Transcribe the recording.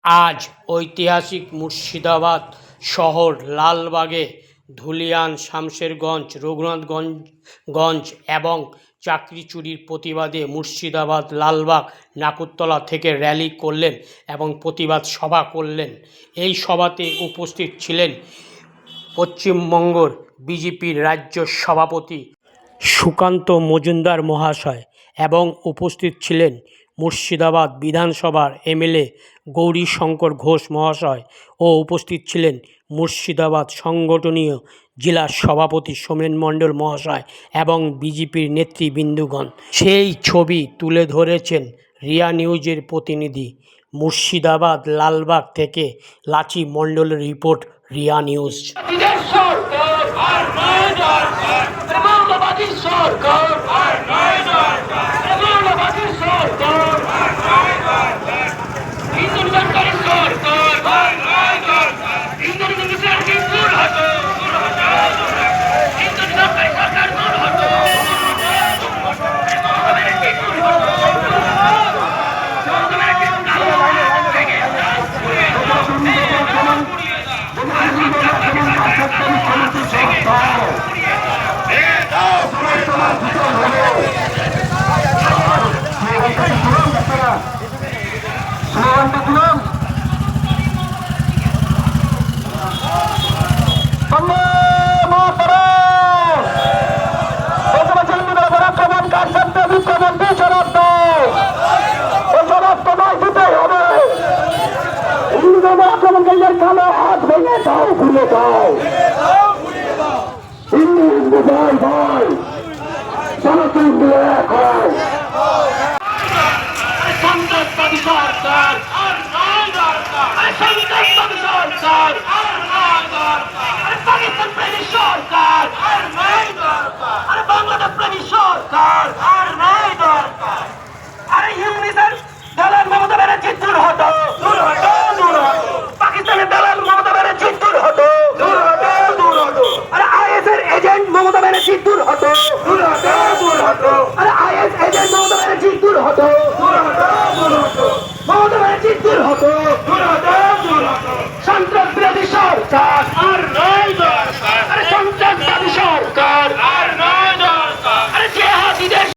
আজ ঐতিহাসিক মুর্শিদাবাদ শহর লালবাগে ধুলিয়ান, শামশেরগঞ্জ, রঘুনাথগঞ্জ এবং চাকরি চুরির প্রতিবাদে মুর্শিদাবাদ লালবাগ নাকুরতলা থেকে র্যালি করলেন এবং প্রতিবাদ সভা করলেন। এই সভাতে উপস্থিত ছিলেন পশ্চিমবঙ্গের বিজেপির রাজ্য সভাপতি সুকান্ত মজুমদার মহাশয় এবং উপস্থিত ছিলেন মুর্শিদাবাদ বিধানসভার এমএলএ গৌরীশঙ্কর ঘোষ মহাশয় ও উপস্থিত ছিলেন মুর্শিদাবাদ সাংগঠনীয় জেলা সভাপতি সোমেন মণ্ডল মহাশয় এবং বিজেপির নেতৃবৃন্দগণ। সেই ছবি তুলে ধরেছেন রিয়া নিউজের প্রতিনিধি। মুর্শিদাবাদ লালবাগ থেকে লাচি মণ্ডলের রিপোর্ট, রিয়া নিউজ। কালো হাত ভেঙে দাও, ভুলে দাও। হিন্দু হিন্দু ভাই ভাই, জনতা হিন্দু এক হয়। সন্ত্রাসবাদী সরকার সন্ত্রাসবাদী সরকার পাকিস্তান প্রেমী সরকার বাংলাদেশ প্রেমী সরকার আরে ইউনিসের দালাল মমতা ব্যানার্জি দূর হতো, দূর হতো, দূর হতো। পাকিস্তানের দালাল মমতা ব্যানার্জি দূর হতো, দূর হতো, দূর হতো। আরে আইএস এর এজেন্ট মমতা ব্যানার্জি দূর হতো, দূর হতো, দূর হতো। আরে আইএস এজেন্ট মমতা ব্যানার্জি দূর হতো, দূর হতো, দূর হতো। মমতা ব্যানার্জি দূর হতো, দূর হতো, দূর হতো। সন্ত্রাস বিরোধী সরকার